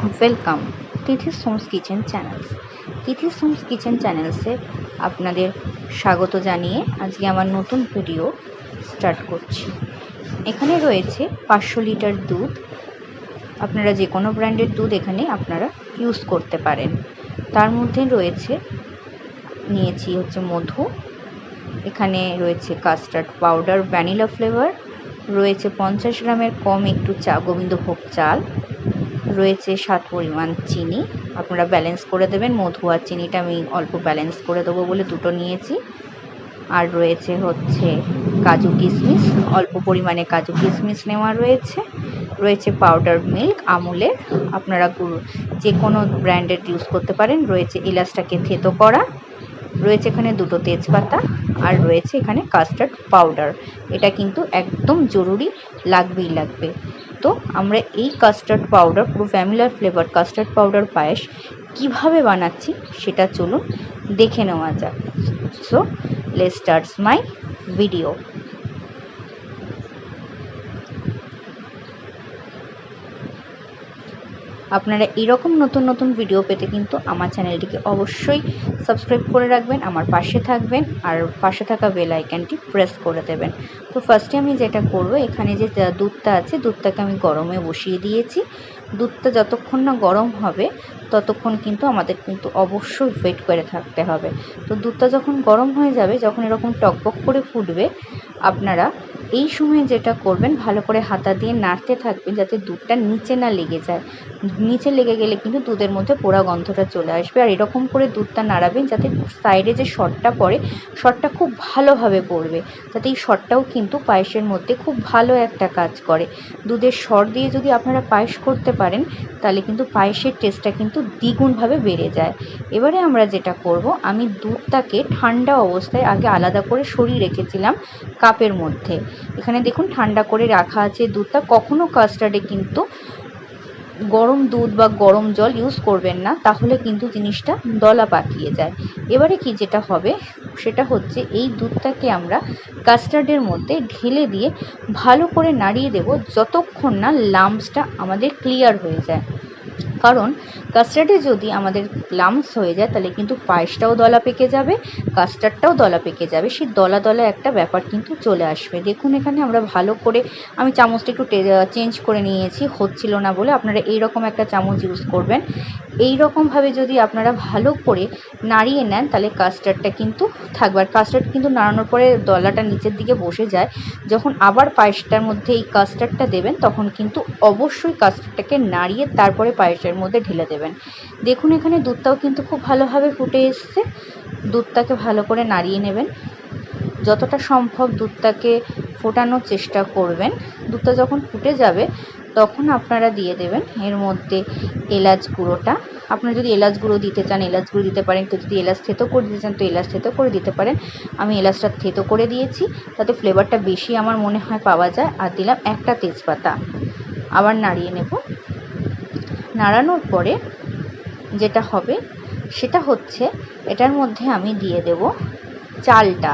Welcome তিথিস Holmes kitchen channels. তিথিস Holmes kitchen চ্যানেলসে আপনাদের স্বাগত জানিয়ে আজকে আমার নতুন ভিডিও স্টার্ট করছি। এখানে রয়েছে 500 লিটার দুধ। আপনারা যে কোনো ব্র্যান্ডের দুধ এখানে আপনারা ইউজ করতে পারেন। তার মধ্যে নিয়েছি হচ্ছে মধু, এখানে রয়েছে কাস্টার্ড পাউডার ভ্যানিলা ফ্লেভার, রয়েছে 50 গ্রামের কম একটু গোবিন্দভোগ চাল, রয়েছে স্বাদ পরিমাণ চিনি। আপনারা ব্যালেন্স করে দেবেন, মধু আর চিনিটা আমি অল্প ব্যালেন্স করে দেবো বলে দুটো নিয়েছি। আর রয়েছে হচ্ছে কাজু কিশমিশ, অল্প পরিমাণে কাজু কিশমিশ নেওয়া রয়েছে পাউডার মিল্ক আমুলের, আপনারা যে কোনো ব্র্যান্ডের ইউজ করতে পারেন। রয়েছে এলাচটাকে থেতো করা, রয়েছে এখানে দুটো তেজপাতা, আর রয়েছে এখানে কাস্টার্ড পাউডার। এটা কিন্তু একদম জরুরি, লাগবে। তো আমরা এই কাস্টার্ড পাউডার, পুরো ভ্যানিলা ফ্লেভার কাস্টার্ড পাউডার পায়েস কিভাবে বানাচ্ছি সেটা চলুন দেখে নেওয়া যাক। So let's start my video. আপনারা এরকম নতুন ভিডিও পেতে কিন্তু আমার চ্যানেলটিকে অবশ্যই সাবস্ক্রাইব করে রাখবেন, আমার পাশে থাকবেন, আর পাশে থাকা বেল আইকনটি প্রেস করে দেবেন। তো ফার্স্টে আমি যেটা করব, এখানে যে দুধটা আছে দুধটাকে আমি গরমে বসিয়ে দিয়েছি। দুধটা যতক্ষণ না গরম হবে ততক্ষণ কিন্তু আমাদের কিন্তু অবশ্যই ওয়েট করে থাকতে হবে। তো দুধটা যখন গরম হয়ে যাবে, যখন এরকম টকবক করে ফুটবে, আপনারা এই সময় যেটা করবেন, ভালো করে হাতা দিয়ে নাড়তে থাকবেন যাতে দুধটা নিচে না লেগে যায়। নিচে লেগে গেলে কিন্তু দুধের মধ্যে পোড়া গন্ধটা চলে আসবে। আর এরকম করে দুধটা নাড়াবেন যাতে সাইডে যে শটটা পড়ে, শটটা খুব ভালোভাবে পড়বে, যাতে এই শটটাও কিন্তু পায়েসের মধ্যে খুব ভালো একটা কাজ করে। দুধের শট দিয়ে যদি আপনারা পায়েস করতে পারেন তাহলে কিন্তু পায়েসের টেস্টটা কিন্তু দ্বিগুণভাবে বেড়ে যায়। এবারে আমরা যেটা করব, আমি দুধটাকে ঠান্ডা অবস্থায় আগে আলাদা করে সরিয়ে রেখেছিলাম কাপের মধ্যে। এখানে দেখুন ঠান্ডা করে রাখা আছে দুধটা। কখনো কাস্টার্ডে কিন্তু গরম দুধ বা গরম জল ইউজ করবেন না, তাহলে কিন্তু জিনিসটা দলা পাকিয়ে যায়। এবারে কি যেটা হবে সেটা হচ্ছে, এই দুধটাকে আমরা কাস্টার্ডের মধ্যে ঢেলে দিয়ে ভালো করে নাড়িয়ে দেব যতক্ষণ না লাম্পসটা আমাদের ক্লিয়ার হয়ে যায়। কারণ কাস্টার্ডে যদি আমাদের লাম্পস হয়ে যায় তাহলে কিন্তু পায়েসটাও দলা পেকে যাবে, কাস্টার্ডটাও দলা পেকে যাবে, সেই দলা একটা ব্যাপার কিন্তু চলে আসবে। দেখুন এখানে আমরা ভালো করে, আমি চামচটা একটু চেঞ্জ করে নিয়েছি, হচ্ছিল না বলে। আপনারা এইরকম একটা চামচ ইউজ করবেন। এই রকমভাবে যদি আপনারা ভালো করে নাড়িয়ে নেন তাহলে কাস্টার্ডটা কিন্তু থাকবে। আর কাস্টার্ড কিন্তু নাড়ানোর পরে দলাটা নিচের দিকে বসে যায়। যখন আবার পায়েসটার মধ্যে এই কাস্টার্ডটা দেবেন তখন কিন্তু অবশ্যই কাস্টার্ডটাকে নাড়িয়ে তারপরে পায়েসের মধ্যে ঢেলে দেবেন। দেখুন এখানে দুধটাও কিন্তু খুব ভালোভাবে ফুটে এসছে। দুধটাকে ভালো করে নাড়িয়ে নেবেন, যতটা সম্ভব দুধটাকে ফোটানোর চেষ্টা করবেন। দুধটা যখন ফুটে যাবে তখন আপনারা দিয়ে দেবেন এর মধ্যে এলাচ গুঁড়োটা। আপনারা যদি এলাচ গুঁড়ো দিতে চান এলাচ গুঁড়ো দিতে পারেন, কেউ যদি এলাচ থেতো করে দিতে চান তো এলাচ থেতো করে দিতে পারেন। আমি এলাচটা থেতো করে দিয়েছি, তাতে ফ্লেভারটা বেশি আমার মনে হয় পাওয়া যায়। আর দিলাম একটা তেজপাতা। আবার নাড়িয়ে নেব। নাড়ানোর পরে যেটা হবে সেটা হচ্ছে, এটার মধ্যে আমি দিয়ে দেব চালটা।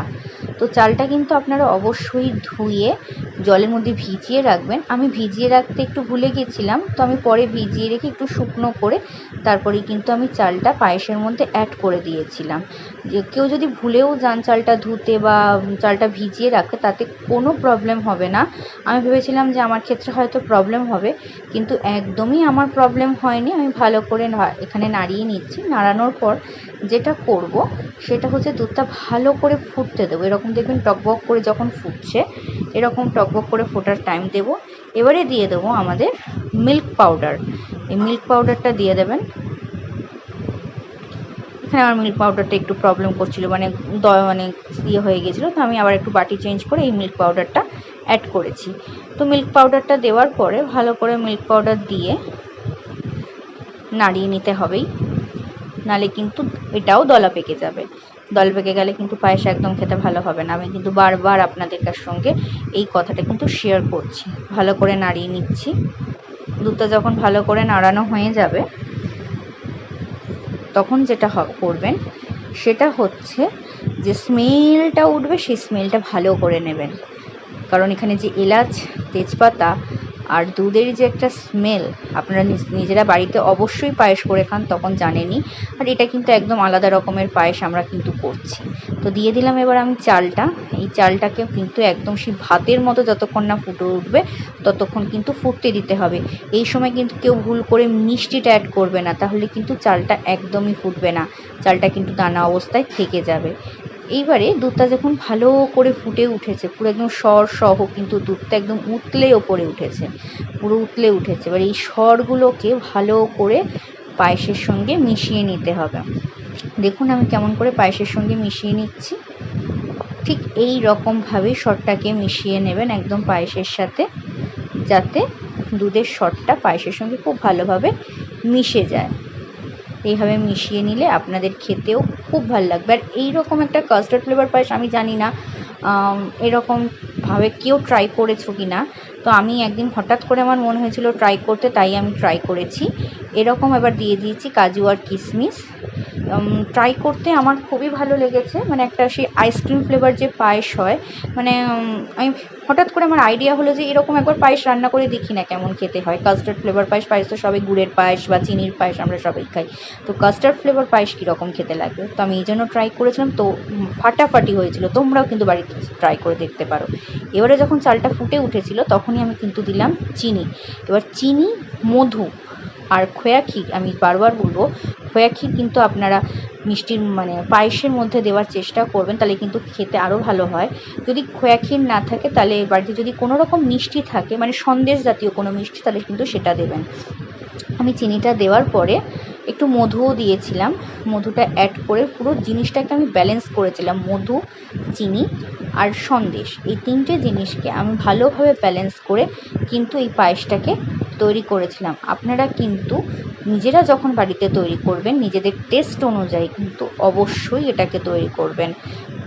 তো চালটা কিন্তু আপনারা অবশ্যই ধুয়ে জলের মধ্যে ভিজিয়ে রাখবেন। আমি ভিজিয়ে রাখতে একটু ভুলে গেছিলাম, তো আমি পরে ভিজিয়ে রেখে একটু শুকনো করে তারপরেই কিন্তু আমি চালটা পায়েসের মধ্যে অ্যাড করে দিয়েছিলাম। যে কেউ যদি ভুলেও যান চালটা ধুতে বা চালটা ভিজিয়ে রাখতে, তাতে কোনো প্রবলেম হবে না। আমি ভেবেছিলাম যে আমার ক্ষেত্রে হয়তো প্রবলেম হবে, কিন্তু একদমই আমার প্রবলেম হয়নি। আমি ভালো করে এখানে নাড়িয়ে নিচ্ছি। নাড়ানোর পর যেটা করব সেটা হচ্ছে, দুধটা ভালো করে ফুটতে দেবো। এরকম দেখবেন টকবক করে যখন ফুটছে, এরকম টকবক করে ফোটার টাইম দেব। এবারে দিয়ে দেবো আমাদের মিল্ক পাউডার। এই মিল্ক পাউডারটা দিয়ে দেবেন। এখানে আমার মিল্ক পাউডারটা একটু প্রবলেম করছিল, মানে হয়ে গেছিলো, তো আমি আবার একটু বাটি চেঞ্জ করে এই মিল্ক পাউডারটা অ্যাড করেছি। তো মিল্ক পাউডারটা দেওয়ার পরে ভালো করে মিল্ক পাউডার দিয়ে নাড়িয়ে নিতে হবেই, নালে কিন্তু এটাও দলা পেকে যাবে। দলা পেকে গেলে কিন্তু পায়েস একদম খেতে ভালো হবে না। আমি কিন্তু বারবার আপনাদের সঙ্গে এই কথাটা কিন্তু শেয়ার করছি। ভালো করে নাড়িয়ে নিচ্ছি। দুধটা যখন ভালো করে নাড়ানো হয়ে যাবে তখন যেটা করবেন সেটা হচ্ছে, যে স্মেলটা উঠবে সেই স্মেলটা ভালো করে নেবেন। কারণ এখানে যে এলাচ, তেজপাতা আর দুধের যে একটা স্মেল, আপনারা নিজেরা বাড়িতে অবশ্যই পায়েস করে খান, তখন জানেনই। আর এটা কিন্তু একদম আলাদা রকমের পায়েস আমরা কিন্তু করছি। তো দিয়ে দিলাম এবার আমি চালটা। এই চালটাকে কিন্তু একদম সেই ভাতের মতো যতক্ষণ না ফুটে উঠবে ততক্ষণ কিন্তু ফুটতে দিতে হবে। এই সময় কিন্তু কেউ ভুল করে মিষ্টিটা অ্যাড করবে না, তাহলে কিন্তু চালটা একদমই ফুটবে না, চালটা কিন্তু দানা অবস্থায় থেকে যাবে। এইবারে দুধটা যখন ভালো করে ফুটে উঠেছে, পুরো একদম সর সহ কিন্তু দুধটা একদম উতলে ওপরে উঠেছে, পুরো উতলে উঠেছে। এবার এই সরগুলোকে ভালো করে পায়েসের সঙ্গে মিশিয়ে নিতে হবে। দেখুন আমি কেমন করে পায়েসের সঙ্গে মিশিয়ে নিচ্ছি। ঠিক এই রকমভাবেই সরটাকে মিশিয়ে নেবেন একদম পায়েসের সাথে, যাতে দুধের সরটা পায়েসের সঙ্গে খুব ভালোভাবে মিশে যায়। এইভাবে মিশিয়ে নিলে আপনাদের খেতেও খুব ভালো লাগবে। আর এইরকম একটা কাস্টার্ড ফ্লেভার পায়েস আমি জানি না এরকমভাবে কেউ ট্রাই করেছো কি না। তো আমি একদিন হঠাৎ করে আমার মনে হয়েছিল ট্রাই করতে, তাই আমি ট্রাই করেছি। এরকম এবার দিয়ে দিয়েছি কাজু আর কিশমিশ। ট্রাই করতে আমার খুবই ভালো লেগেছে, মানে একটা সেই আইসক্রিম ফ্লেভার যে পায়েস হয়, মানে আমি হঠাৎ করে আমার আইডিয়া হলো যে এরকম একবার পায়েস রান্না করে দেখি না কেমন খেতে হয়। কাস্টার্ড ফ্লেভার পায়েস, পায়েস তো সবাই গুড়ের পায়েস বা চিনির পায়েস আমরা সবাই খাই, তো কাস্টার্ড ফ্লেভার পায়েস কীরকম খেতে লাগে। তো আমি এই জন্য ট্রাই করেছিলাম, তো ফাটাফাটি হয়েছিল। তোমরাও কিন্তু বাড়িতে ট্রাই করে দেখতে পারো। এবারে যখন চালটা ফুটে উঠেছিল তখনই আমি কিন্তু দিলাম চিনি। এবার চিনি, মধু আর খোয়া ক্ষীর, আমি বারবার বলবো খোয়া ক্ষীর কিন্তু আপনারা মিষ্টির মানে পায়েসের মধ্যে দেওয়ার চেষ্টা করবেন, তাহলে কিন্তু খেতে আরও ভালো হয়। যদি খোয়া ক্ষীর না থাকে তাহলে বাড়িতে যদি কোনো রকম মিষ্টি থাকে, মানে সন্দেশ জাতীয় কোনো মিষ্টি, তাহলে কিন্তু সেটা দেবেন। আমি চিনিটা দেওয়ার পরে একটু মধুও দিয়েছিলাম। মধুটা অ্যাড করে পুরো জিনিসটাকে আমি ব্যালেন্স করেছিলাম। মধু, চিনি আর সন্দেশ, এই তিনটে জিনিসকে আমি ভালোভাবে ব্যালেন্স করে কিন্তু এই পায়েসটাকে তৈরি করেছিলাম। আপনারা কিন্তু নিজেরা যখন বাড়িতে তৈরি করবেন নিজেদের টেস্ট অনুযায়ী কিন্তু অবশ্যই এটাকে তৈরি করবেন।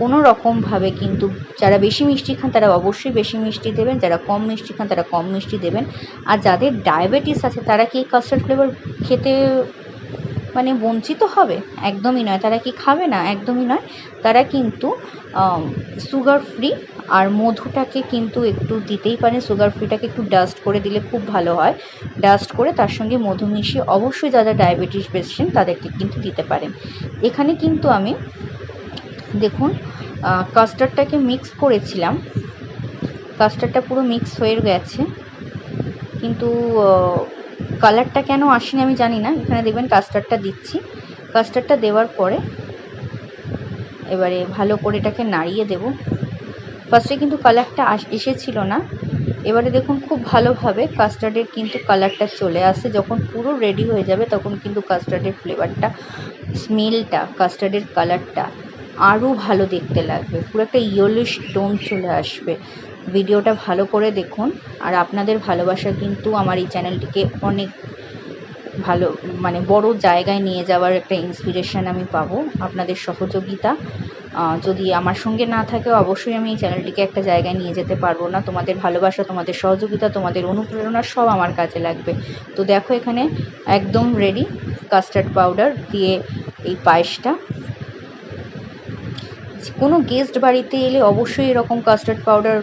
কোনো রকমভাবে কিন্তু যারা বেশি মিষ্টি খান তারা অবশ্যই বেশি মিষ্টি দেবেন, যারা কম মিষ্টি খান তারা কম মিষ্টি দেবেন। আর যাদের ডায়াবেটিস আছে তারা কি কাস্টার্ড ফ্লেভার খেতে মানে বঞ্চিত হবে? একদমই নয়। তারা কি খাবে না? একদমই নয়। তারা কিন্তু সুগার ফ্রি আর মধুটাকে কিন্তু একটু দিতেই পারেন। সুগার ফ্রিটাকে একটু ডাস্ট করে দিলে খুব ভালো হয়। ডাস্ট করে তার সঙ্গে মধু মিশিয়ে অবশ্যই যারা ডায়াবেটিস পেশেন্ট তাদেরকে কিন্তু দিতে পারেন। এখানে কিন্তু আমি দেখুন কাস্টার্ডটাকে মিক্স করেছিলাম, কাস্টার্ডটা পুরো মিক্স হয়ে গেছে, কিন্তু কালারটা কেন আসেনি আমি জানি না। এখানে দেখবেন কাস্টার্ডটা দিচ্ছি, কাস্টার্ডটা দেওয়ার পরে এবারে ভালো করে এটাকে নাড়িয়ে দেব। ফার্স্টে কিন্তু কালারটা এসেছিল না, এবারে দেখুন খুব ভালোভাবে কাস্টার্ডের কিন্তু কালারটা চলে আসে। যখন পুরো রেডি হয়ে যাবে তখন কিন্তু কাস্টার্ডের ফ্লেভারটা, স্মেলটা, কাস্টার্ডের কালারটা আরও ভালো দেখতে লাগবে, পুরো একটা ইয়েলোইশ টোন চলে আসবে। ভিডিওটা ভালো করে দেখুন। আর আপনাদের ভালোবাসা কিন্তু আমার এই চ্যানেলটিকে অনেক ভালো মানে বড় জায়গায় নিয়ে যাওয়ার একটা ইন্সপিরেশান আমি পাবো। আপনাদের সহযোগিতা যদি আমার সঙ্গে না থাকে অবশ্যই আমি এই চ্যানেলটিকে একটা জায়গায় নিয়ে যেতে পারবো না। তোমাদের ভালোবাসা, তোমাদের সহযোগিতা, তোমাদের অনুপ্রেরণা সব আমার কাজে লাগবে। তো দেখো এখানে একদম রেডি কাস্টার্ড পাউডার দিয়ে এই পায়েসটা। কোনো গেস্ট বাড়িতে এলে অবশ্যই এরকম কাস্টার্ড পাউডার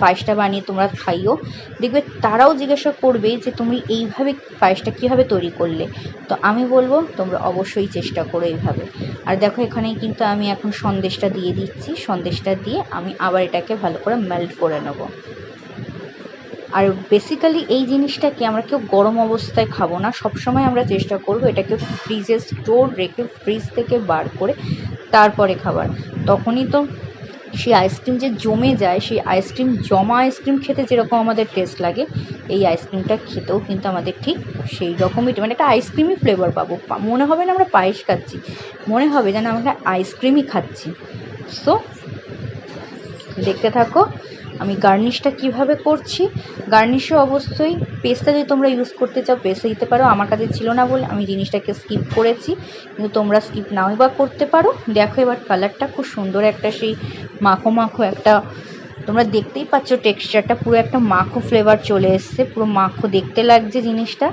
পায়েসটা বানিয়ে তোমরা খাইও, দেখবে তারাও জিজ্ঞাসা করবে যে তুমি এইভাবে পায়েসটা কীভাবে তৈরি করলে। তো আমি বলবো তোমরা অবশ্যই চেষ্টা করো এইভাবে। আর দেখো এখানে কিন্তু আমি এখন সন্দেশটা দিয়ে দিচ্ছি, সন্দেশটা দিয়ে আমি আবার এটাকে ভালো করে মেল্ট করে নেব। আর বেসিক্যালি এই জিনিসটাকে আমরা কেউ গরম অবস্থায় খাবো না, সবসময় আমরা চেষ্টা করব এটাকে ফ্রিজে স্টোর রেখে ফ্রিজ থেকে বার করে তারপরে খাবার। তখনই তো সেই আইসক্রিম যে জমে যায়, সেই আইসক্রিম জমা আইসক্রিম খেতে যেরকম আমাদের টেস্ট লাগে, এই আইসক্রিমটা খেতেও কিন্তু আমাদের ঠিক সেই রকমই, মানে একটা আইসক্রিমই ফ্লেভার পাবো। মনে হবে না আমরা পায়েস খাচ্ছি, মনে হবে যেন আমরা আইসক্রিমই খাচ্ছি। সো দেখতে থাকো আমি গার্নিশটা কিভাবে করছি। গার্নিশে অবশ্যই পেস্তা যদি তোমরা ইউজ করতে চাও পেস্তা দিতে পারো, আমার কাছে ছিল না বলে আমি জিনিসটাকে স্কিপ করেছি, কিন্তু তোমরা স্কিপ নাও বা করতে পারো। দেখো এবার কালারটা খুব সুন্দর একটা সেই মাখো মাখো একটা তোমরা দেখতেই পাচ্ছ টেক্সচারটা পুরো একটা মাখো ফ্লেভার চলে এসছে, পুরো মাখো দেখতে লাগছে জিনিসটা।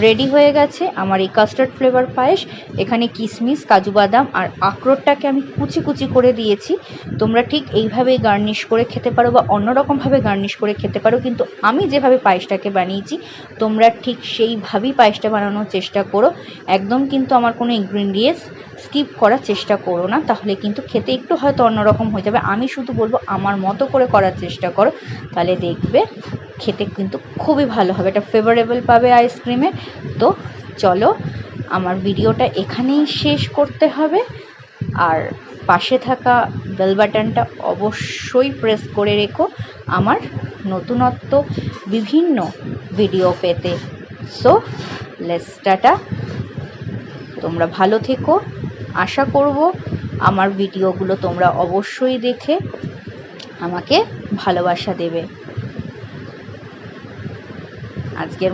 রেডি হয়ে গেছে আমার এই কাস্টার্ড ফ্লেভার পায়েস। এখানে কিশমিশ, কাজু বাদাম আর আখরোটটাকে আমি কুচি কুচি করে দিয়েছি। তোমরা ঠিক এইভাবেই গার্নিশ করে খেতে পারো বা অন্যরকমভাবে গার্নিশ করে খেতে পারো, কিন্তু আমি যেভাবে পায়েসটাকে বানিয়েছি তোমরা ঠিক সেইভাবেই পায়েসটা বানানোর চেষ্টা করো। একদম কিন্তু আমার কোনো ইনগ্রিডিয়েন্টস স্কিপ করার চেষ্টা করো না, তাহলে কিন্তু খেতে একটু হয়তো অন্যরকম হয়ে যাবে। আমি শুধু বলবো আমার মতো করে করার চেষ্টা করো, তাহলে দেখবে খেতে কিন্তু খুবই ভালো হবে, এটা ফেভারেবল পাবে আইসক্রিমের। তো চলো, আমার ভিডিওটা এখানেই শেষ করতে হবে। আর পাশে থাকা বেল বাটনটা অবশ্যই প্রেস করে রেখো আমার নতুনত্ব বিভিন্ন ভিডিও পেতে। সো লেটস টাটা, তোমরা ভালো থেকো। আশা করব আমার ভিডিওগুলো তোমরা অবশ্যই দেখে আমাকে ভালোবাসা দেবে। আজকের